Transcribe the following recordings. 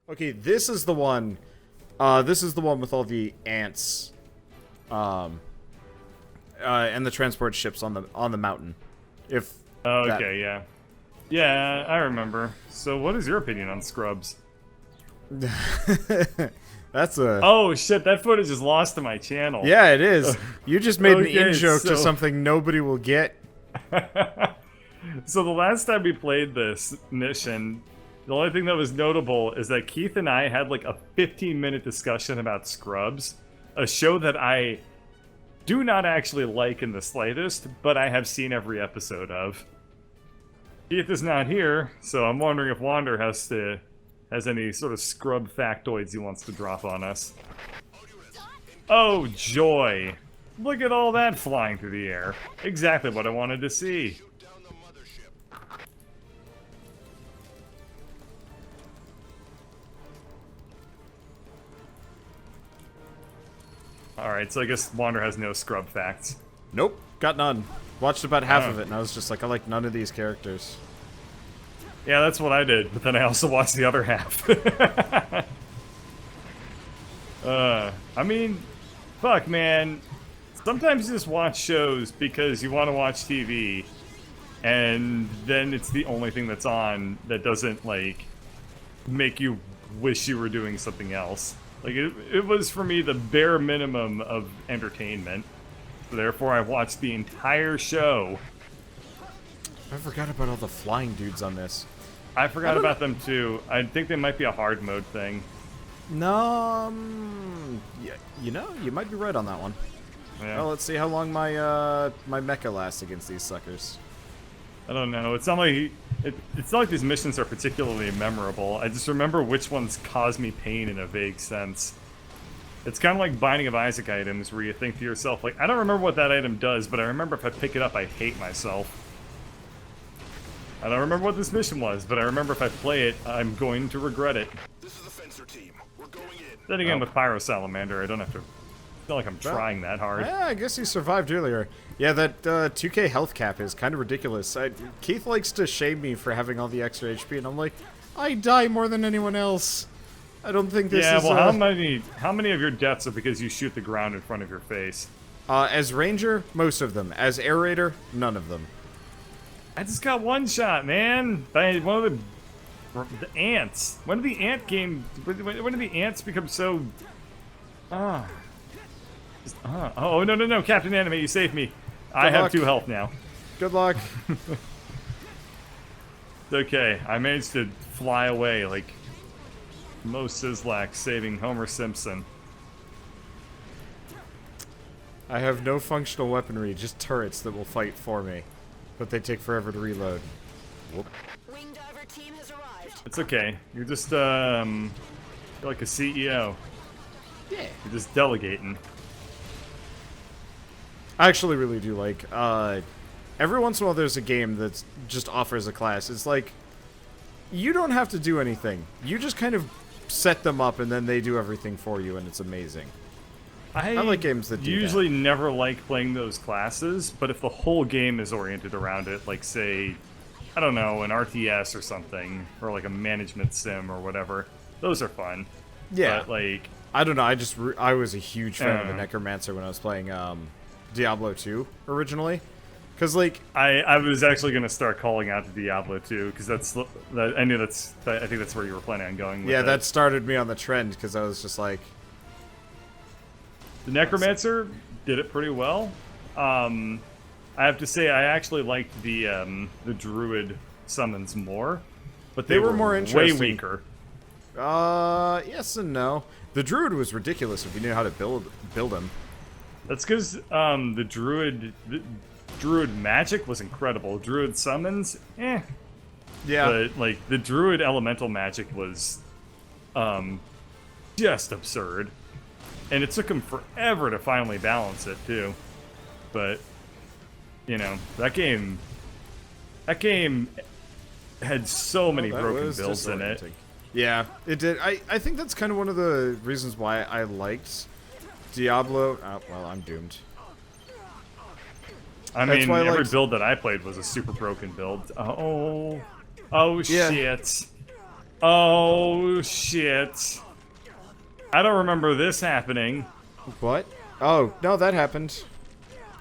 Okay, this is the one. This is the one with all the ants. And the transport ships on the mountain. If Okay, yeah. Yeah, I remember. So what is your opinion on Scrubs? That's a... Oh shit, that footage is lost to my channel. Yeah, it is. You just made an Okay, in-joke to so- something nobody will get. So the last time we played this mission, the only thing that was notable is that Keith and I had like a 15-minute discussion about Scrubs, a show that I do not actually like in the slightest, but I have seen every episode of. Keith is not here, so I'm wondering if Wander has any sort of Scrub factoids he wants to drop on us. Oh joy! Look at all that flying through the air. Exactly what I wanted to see. Alright, so I guess Wander has no Scrub facts. Nope, got none. Watched about half Oh. of it, and I was just like, I like none of these characters. Yeah, that's what I did, but then I also watched the other half. I mean, fuck, man. Sometimes you just watch shows because you want to watch TV, and then it's the only thing that's on that doesn't, like, make you wish you were doing something else. Like, it was, for me, the bare minimum of entertainment. Therefore, I watched the entire show. I forgot about all the flying dudes on this. I forgot about them, too. I think they might be a hard mode thing. No, yeah, you know, you might be right on that one. Yeah. Well, let's see how long my my mecha lasts against these suckers. I don't know. It's not like it's not like these missions are particularly memorable. I just remember which ones cause me pain in a vague sense. It's kind of like Binding of Isaac items, where you think to yourself, like, I don't remember what that item does, but I remember if I pick it up, I hate myself. I don't remember what this mission was, but I remember if I play it, I'm going to regret it. This is the fencer team. We're going in. Then again, with Pyro Salamander, I don't have to. It's not like I'm trying that hard. Yeah, I guess he survived earlier. Yeah, that 2k health cap is kind of ridiculous. Keith likes to shame me for having all the extra HP, and I'm like, I die more than anyone else. I don't think this Yeah, is... well, how many of your deaths are because you shoot the ground in front of your face? as Ranger, most of them. As Air Raider, none of them. I just got one shot, man. By one of the ants. When did the ant game? When did the ants become so? Oh no, Captain Anime, you saved me. I have luck. 2 health now. Good luck. It's okay. I managed to fly away like Mo Sislak saving Homer Simpson. I have no functional weaponry, just turrets that will fight for me. But they take forever to reload. Whoop. Wing diver team has arrived. It's okay. You're just you're like a CEO. Yeah. You're just delegating. I actually really do like, every once in a while there's a game that just offers a class. It's like, you don't have to do anything. You just kind of set them up and then they do everything for you and it's amazing. I like games that do usually never like playing those classes, but if the whole game is oriented around it, like say, I don't know, an RTS or something, or like a management sim or whatever, those are fun. Yeah. But like, I don't know, I was a huge fan of the Uh. Necromancer when I was playing, Diablo 2 originally. Because, like... I was actually going to start calling out to Diablo 2, because I knew I think that's where you were planning on going with Yeah, it. that started me on the trend, because I was just like... The Necromancer did it pretty well. I have to say, I actually liked the Druid summons more, but they were more way interesting. weaker. Yes and no. The Druid was ridiculous if you knew how to build him. That's because the Druid magic was incredible. Druid summons, Yeah. but like the Druid elemental magic was just absurd, and it took him forever to finally balance it too. But you know, that game had so many That broken was builds in it. disorienting. Yeah, it did. I think that's kind of one of the reasons why I liked Diablo. Oh, well, I'm doomed. I That's mean, why I every liked- build that I played was a super broken build. Oh Yeah. shit! Oh, shit. I don't remember this happening. What? Oh, no, that happened.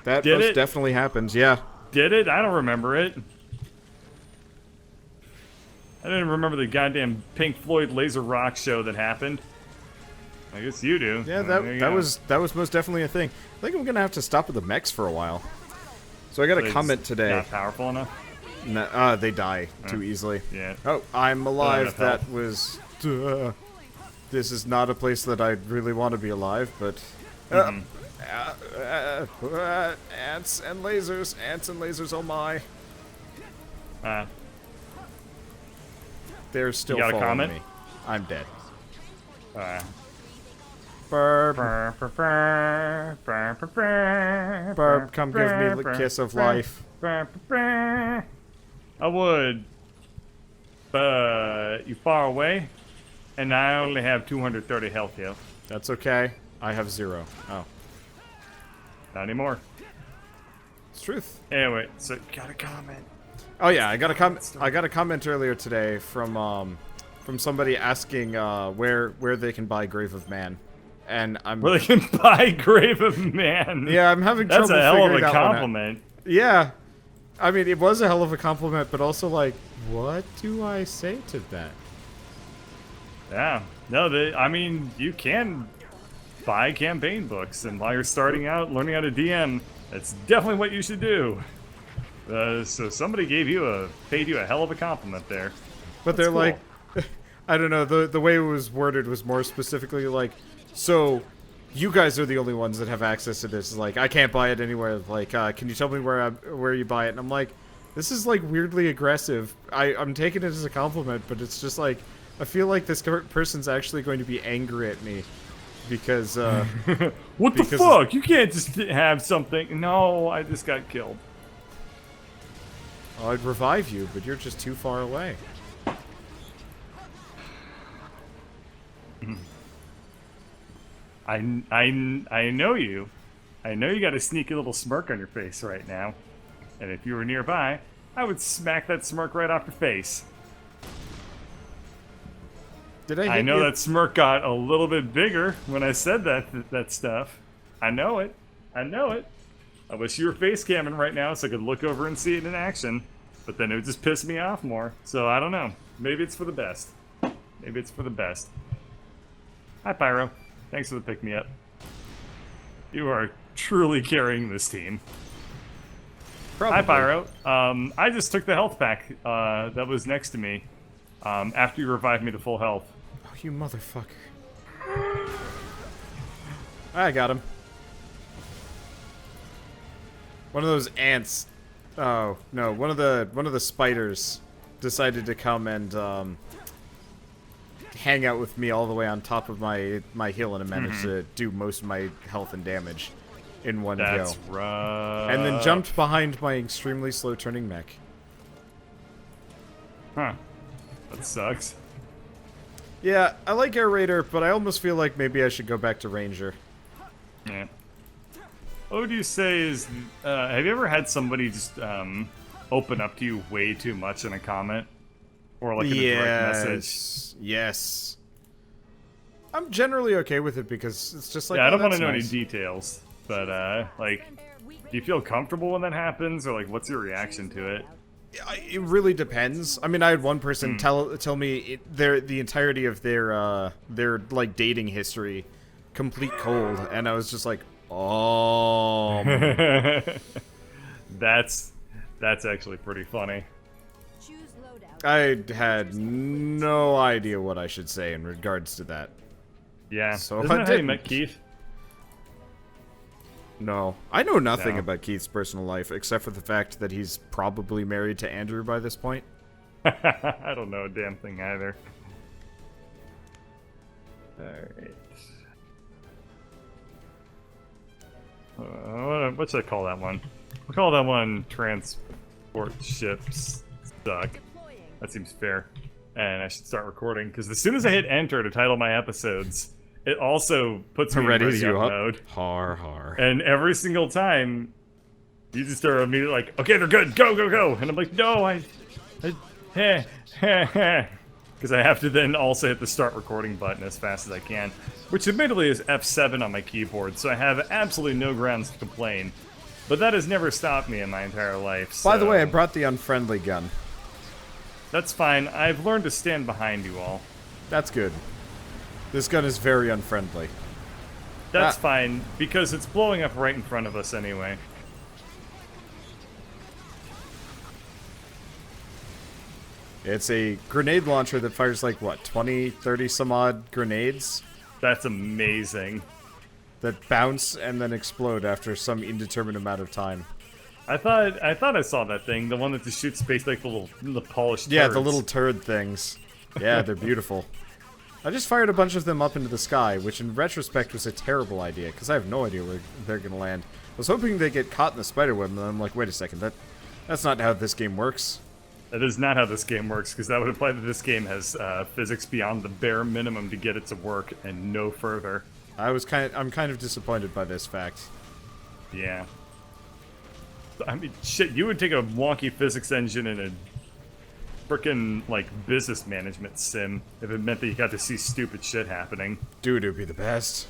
That Did most it? definitely happened, yeah. Did it? I don't remember it. I didn't remember the goddamn Pink Floyd laser rock show that happened. I guess you do. Yeah, There you that go. was most definitely a thing. I think I'm gonna have to stop with the mechs for a while. So I got But a it's comment today. Not powerful enough. They die too easily. Yeah. Oh, I'm alive. enough That health. was. This is not a place that I really want to be alive, but. Ants and lasers. Ants and lasers. Oh my! They're still You got a following comment? me. I'm dead. Uh, Burp. burp, burp, burp, burp, burp, burp, Burp. Come give me the burp, kiss of burp, life. burp, burp. I would, but you far away, and I only have 230 health here. That's okay. I have 0. Oh, Not anymore. it's truth. Anyway, so got a comment. Oh yeah, I got a comment earlier today from somebody asking where they can buy Grave of Man, and I'm Where they can buy Grave of Man. yeah, I'm having That's trouble a hell of figuring a that one out. compliment. Yeah, I mean it was a hell of a compliment, but also like, what do I say to that? Yeah. No, I mean, you can buy campaign books, and while you're starting out learning how to DM, that's definitely what you should do. So somebody paid you a hell of a compliment there. But That's they're like, I don't know, the way it was worded was more specifically like, so you guys are the only ones that have access to this. Like, I can't buy it anywhere. Like, can you tell me where you buy it? And I'm like, this is like weirdly aggressive. I'm taking it as a compliment, but it's just like, I feel like this person's actually going to be angry at me because What the because- fuck? You can't just have something. No, I just got killed. I'd revive you, but you're just too far away. I know you. I know you got a sneaky little smirk on your face right now. And if you were nearby, I would smack that smirk right off your face. Did I hit I know you? that smirk got a little bit bigger when I said that stuff. I know it. I know it. I wish you were face camming right now so I could look over and see it in action. But then it would just piss me off more. So I don't know. Maybe it's for the best. Maybe it's for the best. Hi, Pyro. Thanks for the pick-me-up. You are truly carrying this team. Probably. Hi, Pyro. I just took the health pack that was next to me after you revived me to full health. Oh, you motherfucker. I got him. One of those ants. Oh no! One of the spiders decided to come and hang out with me all the way on top of my hill, and it managed to do most of my health and damage in one That's go. rough. And then jumped behind my extremely slow turning mech. Huh. That sucks. Yeah, I like Air Raider, but I almost feel like maybe I should go back to Ranger. Yeah. What would you say is... have you ever had somebody just open up to you way too much in a comment? Or like in a direct message? Yes. I'm generally okay with it because it's just like, Yeah, I oh, don't want to that's know nice. any details. But, like, do you feel comfortable when that happens? Or, like, what's your reaction to it? It really depends. I mean, I had one person tell me the entirety of their like dating history, complete cold, and I was just like, oh. That's actually pretty funny. Choose loadout. I had no idea what I should say in regards to that. Yeah. So Isn't I that how you didn't. met Keith? No, I know nothing No. about Keith's personal life except for the fact that he's probably married to Andrew by this point. I don't know a damn thing either. Alright. What should I call that one? We'll call that one Transport Ships Suck. Deploying. That seems fair. And I should start recording, because as soon as I hit enter to title my episodes, it also puts me in Readies ready you up up. mode. Har har. And every single time, you just are immediately like, okay, they're good, go, go, go. And I'm like, no, heh, heh, heh. because I have to then also hit the start recording button as fast as I can, which admittedly is F7 on my keyboard, so I have absolutely no grounds to complain. But that has never stopped me in my entire life. So By the way, I brought the unfriendly gun. that's fine. I've learned to stand behind you all. That's good. This gun is very unfriendly. That's fine, because it's blowing up right in front of us anyway. It's a grenade launcher that fires like, what, 20, 30 some odd grenades? That's amazing. That bounce and then explode after some indeterminate amount of time. I thought I saw that thing, the one that just shoots space like the polished Yeah, turds. the little turd things. Yeah, they're beautiful. I just fired a bunch of them up into the sky, which in retrospect was a terrible idea, because I have no idea where they're going to land. I was hoping they'd get caught in the spiderweb, and then I'm like, wait a second, that's not how this game works. That is not how this game works, because that would imply that this game has physics beyond the bare minimum to get it to work, and no further. I'm kind of disappointed by this fact. Yeah. I mean, shit, you would take a wonky physics engine in a frickin', like, business management sim if it meant that you got to see stupid shit happening. Dude, it would be the best.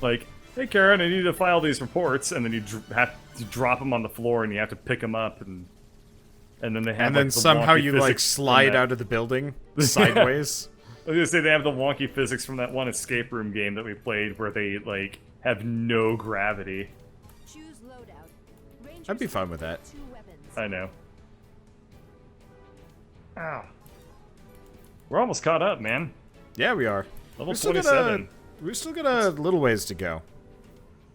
Like, hey Karen, I need to file these reports, and then you have to drop them on the floor, and you have to pick them up, and then they have. And then like, the somehow wonky you like physics from slide that- out of the building sideways. I was gonna say they have the wonky physics from that one escape room game that we played, where they like have no gravity. Choose loadout. Rangers I'd be fine with that. 2 weapons. I know. Ow. We're almost caught up, man. Yeah, we are. Level We still 27. we still got a little ways to go.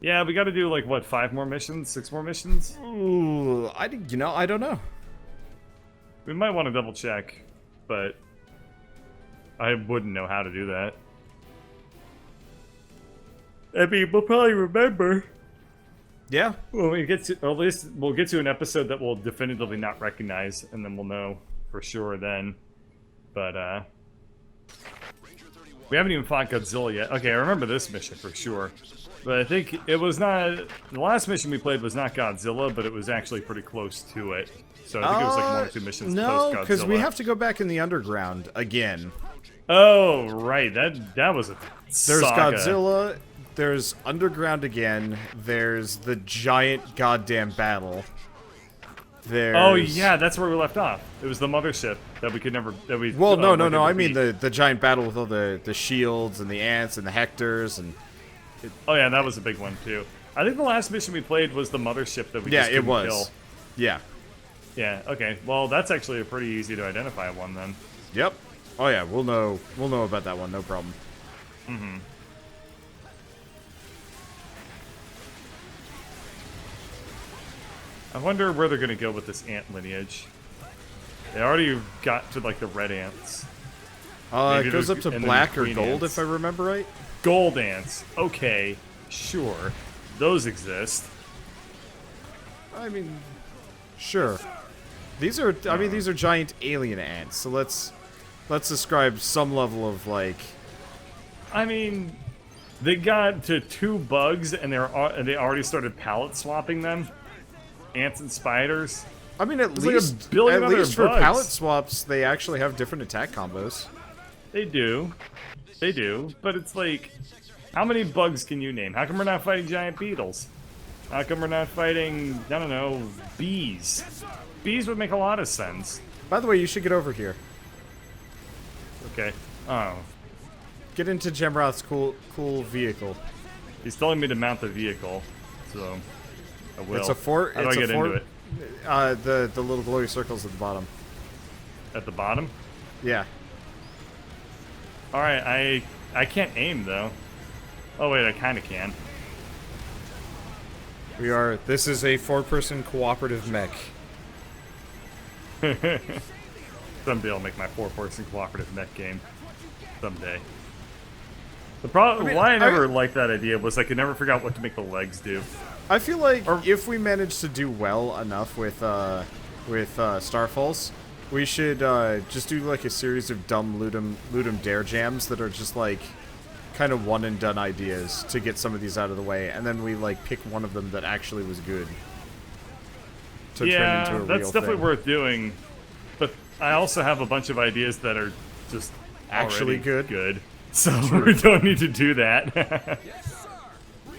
Yeah, we got to do like what, 5 more missions, 6 more missions? Ooh, I don't know. We might want to double check, but I wouldn't know how to do that. I mean, we'll probably remember. Yeah. Well, we get to, or at least we'll get to an episode that we'll definitively not recognize, and then we'll know for sure then. But we haven't even fought Godzilla yet. Okay, I remember this mission for sure. But I think it was not, the last mission we played was not Godzilla, but it was actually pretty close to it. So I think it was like 1 or 2 missions No, post-Godzilla. because we have to go back in the underground again. Oh, right, that was a There's saga. Godzilla, there's underground again, there's the giant goddamn battle. There's... Oh yeah, that's where we left off. It was the mothership that we could never, that we... Well, no, weren't able I to mean beat. the giant battle with all the shields and the ants and the Hectors and... Oh yeah, that was a big one too. I think the last mission we played was the mothership that we Yeah, just it couldn't was. kill. Yeah. Yeah, okay. Well, that's actually a pretty easy to identify one then. Yep. Oh yeah, we'll know about that one, no problem. Mm-hmm. I wonder where they're gonna go with this ant lineage. They already got to like the red ants. Maybe It goes up there's- to and then black or green gold, ants. if I remember right. Gold ants. Okay, sure. Those exist. I mean, sure. These are, I mean, these are giant alien ants. So let's describe some level of like. I mean, they got to 2 bugs and they already started palette swapping them. Ants and spiders. I mean, at There's like a least, billion at other least for bugs. palette swaps, they actually have different attack combos. They do. They do. But it's like, how many bugs can you name? How come we're not fighting giant beetles? How come we're not fighting, I don't know, bees? Bees would make a lot of sense. By the way, you should get over here. Okay. Oh. Get into Gemroth's cool vehicle. He's telling me to mount the vehicle, so I will. It's a fort. How do it's I a get fort. into it? The little glowy circles at the bottom. At the bottom? Yeah. Alright, I can't aim, though. Oh, wait, I kind of can. This is a 4-person cooperative mech. Someday I'll make my 4-person cooperative mech game. Someday. The problem, why I never liked that idea was I could never figure out what to make the legs do. I feel like if we manage to do well enough with Starfalls, we should just do like a series of dumb Ludum Dare jams that are just like kind of one and done ideas to get some of these out of the way, and then we like pick one of them that actually was good to turn into a real that's definitely thing. worth doing. But I also have a bunch of ideas that are just Actually already good. Good. So we don't need to do that.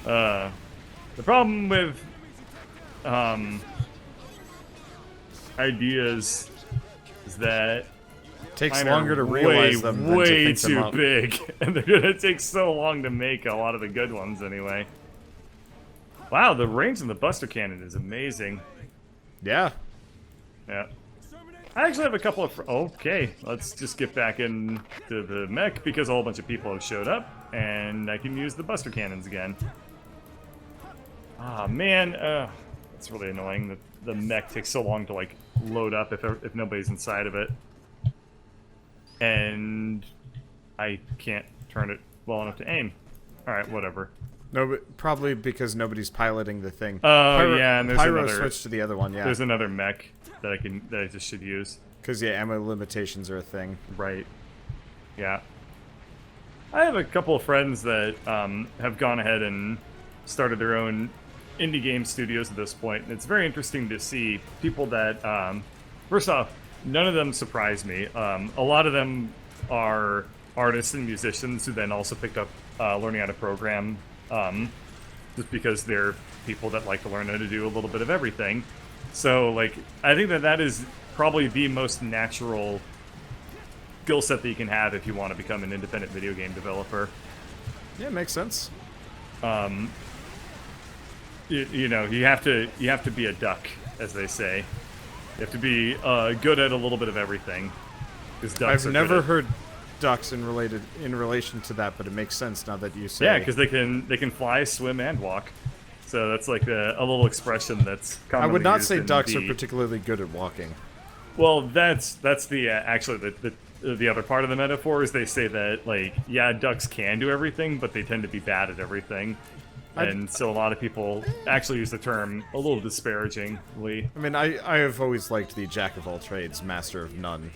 The problem with ideas is that Takes mine longer are to realize them than to way think them too up. big, and they're gonna take so long to make a lot of the good ones anyway. Wow, the range in the Buster Cannon is amazing. Yeah. Yeah. I actually have a couple of... Okay, let's just get back into the mech because a whole bunch of people have showed up, and I can use the Buster Cannons again. Ah, man, it's really annoying that the mech takes so long to, like, load up if nobody's inside of it. And I can't turn it well enough to aim. Alright, whatever. No, but probably because nobody's piloting the thing. Oh, yeah, and there's Pyro another... switched to the other one, yeah. There's another mech that I just should use. Because, yeah, ammo limitations are a thing. Right. Yeah. I have a couple of friends that have gone ahead and started their own indie game studios at this point, and it's very interesting to see people that, first off, none of them surprise me. A lot of them are artists and musicians who then also picked up learning how to program, just because they're people that like to learn how to do a little bit of everything. So, like, I think that is probably the most natural skill set that you can have if you want to become an independent video game developer. Yeah, makes sense. You know, you have to be a duck, as they say. You have to be good at a little bit of everything. 'Cause ducks I've are never good at- heard ducks in relation to that, but it makes sense now that you say. Yeah, because they can fly, swim, and walk. So that's like a little expression that's I commonly would not used say in ducks the... are particularly good at walking. Well, that's the actually the other part of the metaphor is they say that, like, yeah, ducks can do everything, but they tend to be bad at everything. And so a lot of people actually use the term a little disparagingly. I mean, I have always liked the jack of all trades, master of none,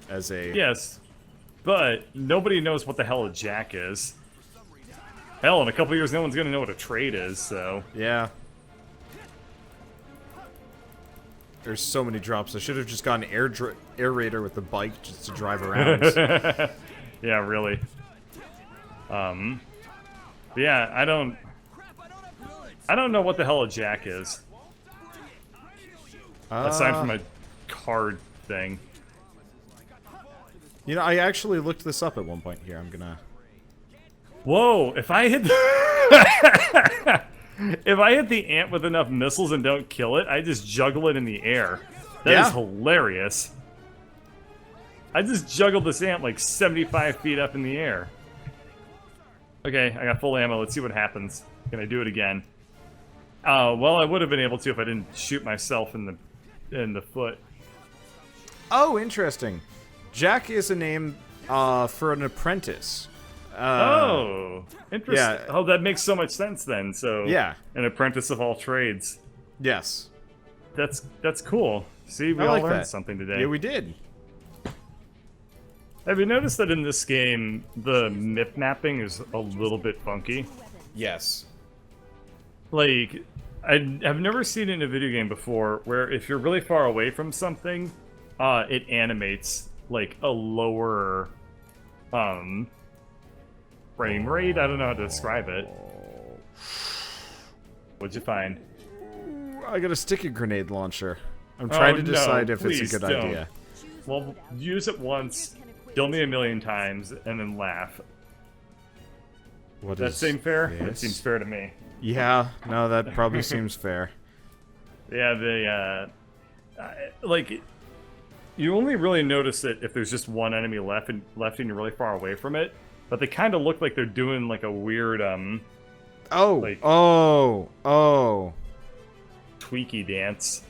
as a... Yes, but nobody knows what the hell a jack is. Hell, in a couple years, no one's gonna know what a trade is, so... Yeah. There's so many drops. I should have just gone air raider with the bike just to drive around. Yeah, really. Yeah, I don't know what the hell a jack is. Aside from a card thing. You know, I actually looked this up at one point here. I'm gonna... Whoa! If I hit if I hit the ant with enough missiles and don't kill it, I just juggle it in the air. That is hilarious. I just juggled this ant like 75 feet up in the air. Okay, I got full ammo. Let's see what happens. Can I do it again? Well, I would have been able to if I didn't shoot myself in the foot. Oh, interesting. Jack is a name for an apprentice. Oh, interesting. yeah. Oh, that makes so much sense then. So, Yeah. an apprentice of all trades. Yes. That's cool. See, we I all like learned that. something today. Yeah, we did. Have you noticed that in this game, the MIP mapping is a little bit funky? Yes. Like, I've never seen it in a video game before where if you're really far away from something, it animates like a lower frame rate. I don't know how to describe it. What'd you find? I got a sticky grenade launcher. I'm trying to decide if it's a good idea. Well, use it once, kill me a million times, and then laugh. What That is seem fair? That this? seems fair to me. Yeah, no, that probably seems fair. Yeah, they, like, you only really notice it if there's just one enemy left and you're really far away from it. But they kind of look like they're doing, like, a weird, Oh, like- oh. tweaky dance.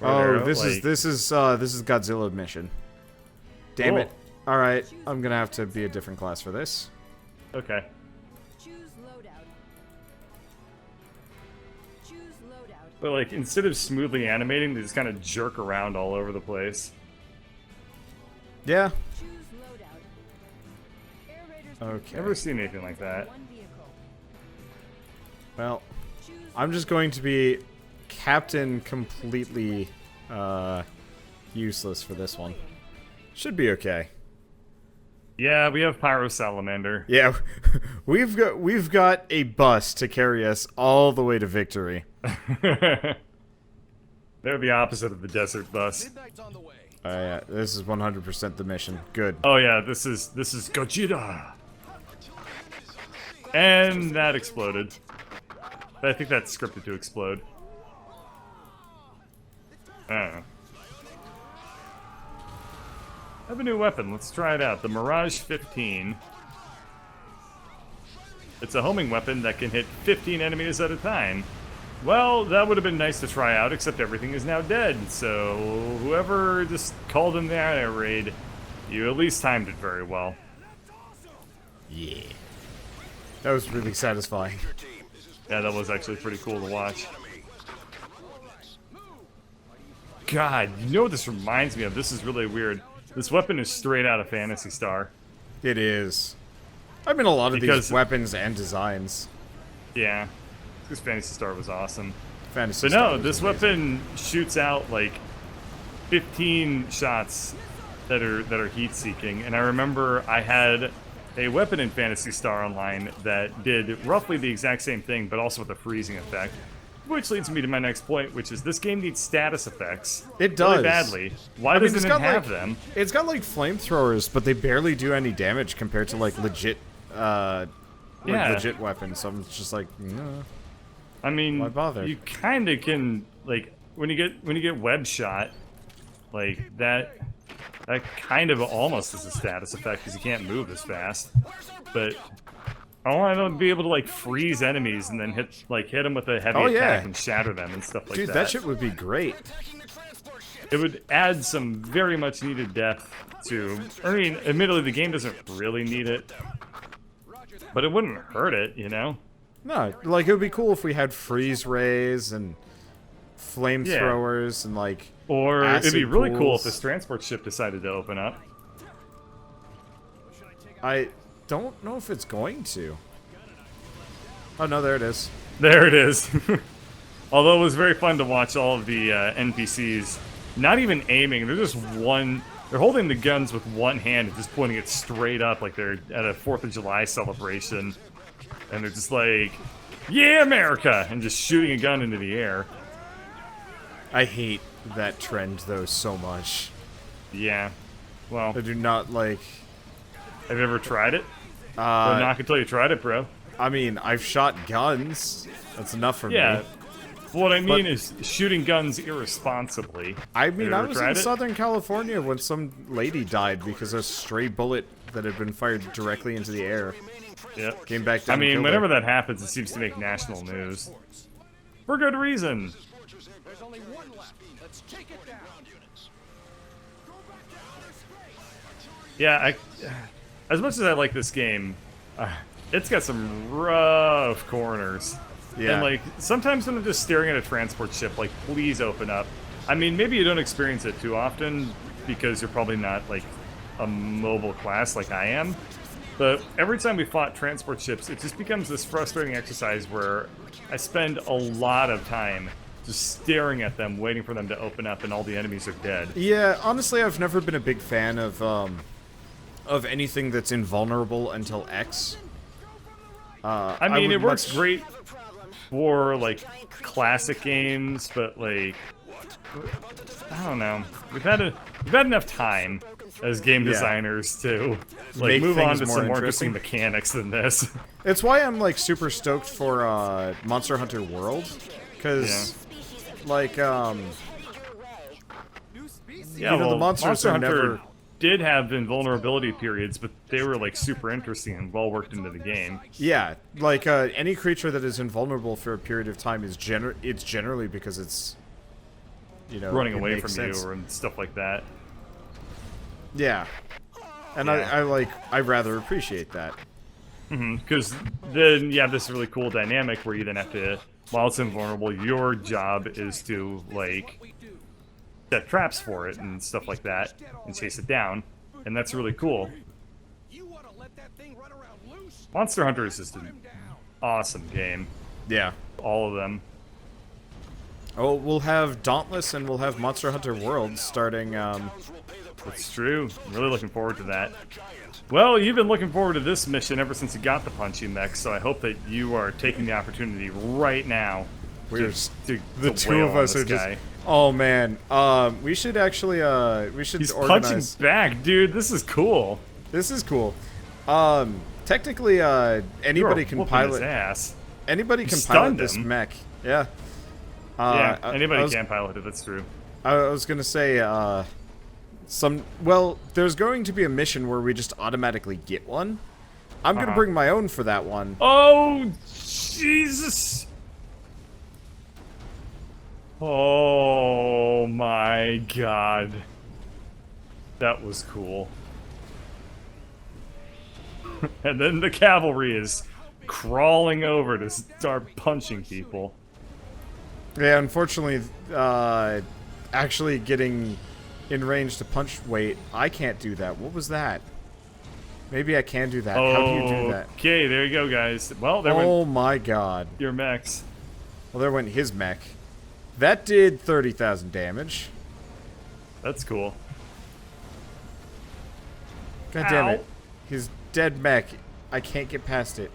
Oh, this is Godzilla mission. Damn Oh. it. All right, I'm gonna have to be a different class for this. Okay. Choose loadout. Choose loadout. But, like, instead of smoothly animating, they just kind of jerk around all over the place. Yeah. Choose loadout. Air raiders Okay. Never seen anything like that. one vehicle. Well, Choose I'm just going to be Captain completely useless for this one. Should be okay. Yeah, we have Pyro Salamander. Yeah, we've got a bus to carry us all the way to victory. They're the opposite of the desert bus. Midnight's on the way. Yeah, this is 100% the mission. Good. Oh yeah, this is Godzilla. And that exploded. I think that's scripted to explode. I don't know. I have a new weapon. Let's try it out. The Mirage 15. It's a homing weapon that can hit 15 enemies at a time. Well, that would have been nice to try out, except everything is now dead. So whoever just called in the air raid, you at least timed it very well. Yeah. That was really satisfying. Yeah, that was actually pretty cool to watch. God, you know what this reminds me of? This is really weird. This weapon is straight out of Phantasy Star. It is. I mean, a lot of Because- these weapons and designs. Yeah, because Phantasy Star was awesome. Fantasy But Star no, was this amazing. weapon shoots out like 15 shots that are heat-seeking, and I remember I had a weapon in Phantasy Star Online that did roughly the exact same thing, but also with a freezing effect. Which leads me to my next point, which is this game needs status effects. It does. Really badly. Why I mean, doesn't it have them? It's got like flamethrowers, but they barely do any damage compared to like legit, Yeah. legit weapons. So I'm just like, no. I mean, Why bother? you kind of can like when you get web shot, like that kind of almost is a status effect because you can't move as fast. But I want to be able to like freeze enemies and then hit them with a heavy Oh, attack yeah. and shatter them and stuff like Dude, that. that shit would be great. It would add some very much needed depth to. I mean, admittedly, the game doesn't really need it, but it wouldn't hurt it, you know. No, like it would be cool if we had freeze rays and flamethrowers and like. Or it'd be acid really cool if pools. this transport ship decided to open up. I don't know if it's going to. Oh no, there it is. There it is. Although it was very fun to watch all of the NPCs not even aiming. They're just they're holding the guns with one hand and just pointing it straight up like they're at a 4th of July celebration. And they're just like, yeah, America! And just shooting a gun into the air. I hate that trend though so much. Yeah. Well, I do not like. have you ever tried it? Well, knock until you tried it, bro. I mean, I've shot guns. That's enough for Yeah. me. What I mean But- is shooting guns irresponsibly. I Have mean, you I ever was tried in it? Southern California when some lady died because a stray bullet that had been fired directly into the air Yep. came back down. I and mean, killed whenever her. that happens, it seems to make national news. For good reason. There's only one left. Let's take it down. Yeah, as much as I like this game, it's got some rough corners. Yeah. And, like, sometimes when I'm just staring at a transport ship, like, please open up. I mean, maybe you don't experience it too often because you're probably not, like, a mobile class like I am. But every time we fought transport ships, it just becomes this frustrating exercise where I spend a lot of time just staring at them, waiting for them to open up, and all the enemies are dead. Yeah, honestly, I've never been a big fan of anything that's invulnerable until X. I mean, it would works much- great for, like, classic games, but, like, I don't know. We've had enough time as game Yeah. designers to, like, Make move on things to more some more interesting. interesting mechanics than this. It's why I'm like super stoked for Monster Hunter World, because like Yeah, You know, the well, monsters Monster are Hunter never- did have invulnerability periods, but they were, like, super interesting and well worked into the game. yeah, like any creature that is invulnerable for a period of time is it's generally because it's Running it away makes from sense. you and stuff like that. Yeah, and Yeah. I rather appreciate that. Because then you have this really cool dynamic where you then have to, while it's invulnerable, your job is to, like, set traps for it and stuff like that and chase it down. And that's really cool. You want to let that thing run around loose? Monster Hunter is just an awesome game. Yeah. All of them. Oh, we'll have Dauntless and we'll have Monster Hunter World starting It's true. I'm really looking forward to that. Well, you've been looking forward to this mission ever since you got the punchy mech, so I hope that you are taking the opportunity right now. We're to the two wail of on us this are just. guy. Oh man. We should actually. We should He's organize. punching back, dude. This is cool. This is cool. Technically, anybody You're can whooping pilot. his ass. Anybody You can stunned pilot this him. mech. Yeah. Yeah, I anybody was- can pilot it. That's true. I was gonna say, well, there's going to be a mission where we just automatically get one. I'm gonna bring my own for that one. Oh, Jesus! Oh my God. That was cool. And then the cavalry is crawling over to start punching people. Yeah, unfortunately, actually getting in range to punch. Wait, I can't do that. What was that? Maybe I can do that. How do you do that? Okay, there you go, guys. Well, there Oh went my god. your mechs. Well, there went his mech. That did 30,000 damage. That's cool. God damn Ow. it. His dead mech. I can't get past it.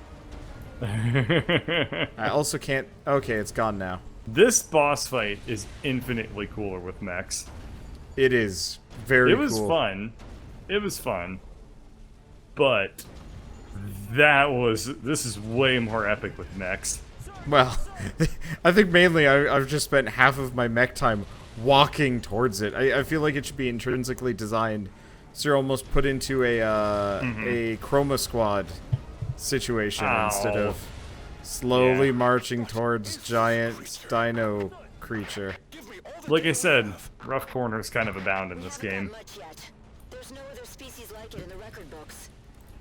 I also can't. Okay, it's gone now. This boss fight is infinitely cooler with mechs. It is very It was cool. fun. It was fun. But this is way more epic with mechs. Well, I think mainly I've just spent half of my mech time walking towards it. I feel like it should be intrinsically designed so you're almost put into a chroma squad situation instead Ow. of slowly Yeah. marching towards giant dino creature. Like I said, rough corners kind of abound in this game. Much yet. There's no other species like it in the record books.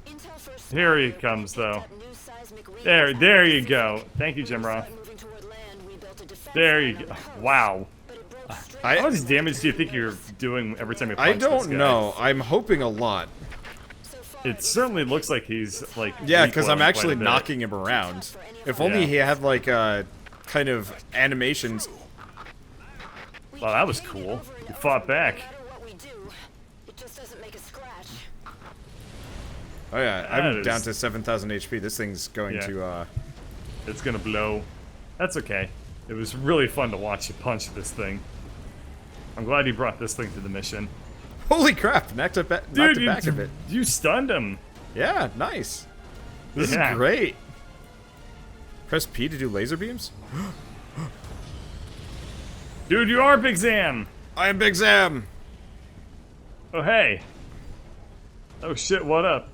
Intel first Here he spotted comes, though. that new seismic ring There was you out go. of the Thank you, system. Jimra. Moving toward land, we built a defense There you line go. on the coast, Wow. but it broke straight How I much damage do you think you're doing every time you punch I this don't guy? know. I'm hoping a lot. so far. It certainly looks like he's like Yeah, because I'm recoiling actually quite a bit. knocking him around. If only Yeah. he had like kind of animations. Wow, that was cool. You fought back. No matter what we do, it just doesn't make a scratch. Oh yeah, That I'm is- down to 7,000 HP. This thing's going Yeah. to It's gonna blow. That's okay. It was really fun to watch you punch this thing. I'm glad you brought this thing to the mission. Holy crap! Knocked it back a bit. You stunned him. Yeah, nice. This Yeah. is great. Press P to do laser beams. Dude, you are Big Zam. I am Big Zam. Oh, hey. Oh, shit, what up?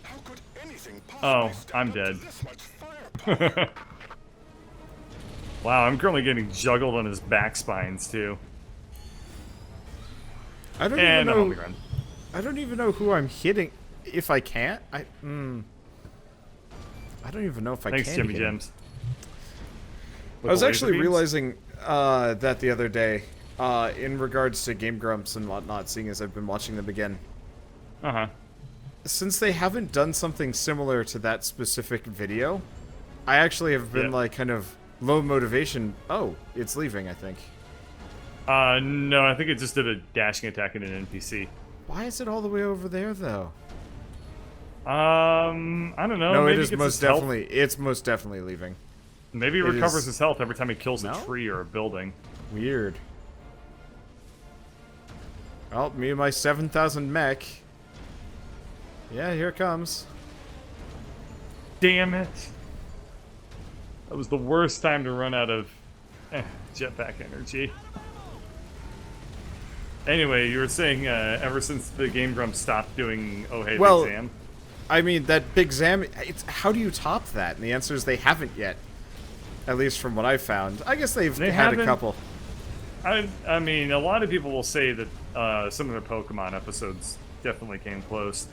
How could anything Oh, possibly stand I'm up to dead. this much firepower? Wow, I'm currently getting juggled on his back spines, too. I don't And I'm on the even know. ground. I don't even know who I'm hitting. If I can't, I don't even know if I Thanks, can. Jimmy hit him. Gems. I was With the actually laser beams? realizing that the other day, in regards to Game Grumps and whatnot, seeing as I've been watching them again. Uh-huh. Since they haven't done something similar to that specific video, I actually have been Yeah. like kind of low motivation. Oh, it's leaving, I think. No, I think it just did a dashing attack in an NPC. Why is it all the way over there though? I don't know. No, maybe it is gets most his health- definitely. It's most definitely leaving. Maybe he it recovers is- his health every time he kills No? a tree or a building. Weird. Well, me and my 7,000 mech. Yeah, here it comes. Damn it. That was the worst time to run out of jetpack energy. Anyway, you were saying ever since the Game Grumps stopped doing Oh Hey Well, Big Zam. I mean, that Big Zam, how do you top that? And the answer is they haven't yet. At least from what I've found. I guess they've They had a haven't? couple. I mean, a lot of people will say that some of the Pokemon episodes definitely came close,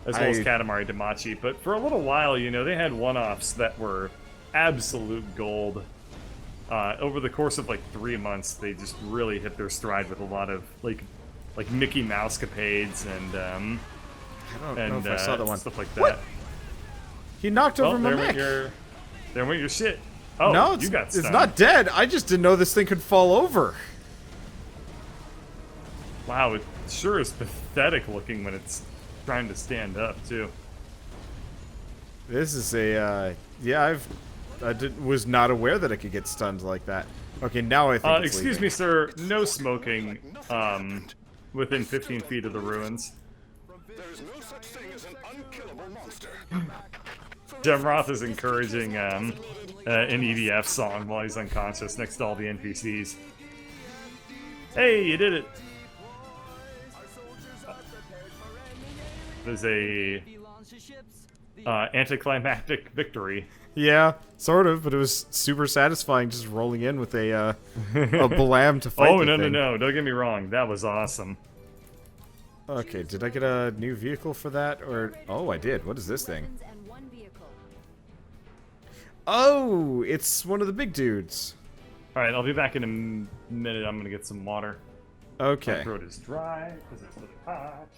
as well as I- Katamari Damacy. But for a little while, you know, they had one-offs that were absolute gold. Over the course of like 3 months, they just really hit their stride with a lot of like Mickey Mouse capades and I don't know if I saw the one. stuff like What? that. He knocked Well, over my there mech. went your shit. Oh, no, you got it's stunned. not dead. I just didn't know this thing could fall over. Wow, it sure is pathetic looking when it's trying to stand up, too. This is a, yeah, was not aware that I could get stunned like that. Okay, now I think it's Excuse leaving. me, sir. No smoking, within 15 feet of the ruins. There is no such thing as an unkillable monster. Demroth is encouraging, an EDF song while he's unconscious next to all the NPCs. Hey, you did it! There's a anticlimactic victory. Yeah, sort of, but it was super satisfying just rolling in with a Blam to fight Oh, the no, no, thing. no. Don't get me wrong. That was awesome. Okay, did I get a new vehicle for that? Or oh, I did. What is this thing? Weapons and 1 vehicle. Oh, it's one of the big dudes. Alright, I'll be back in a minute. I'm gonna get some water. My Okay. throat is dry because it's really hot.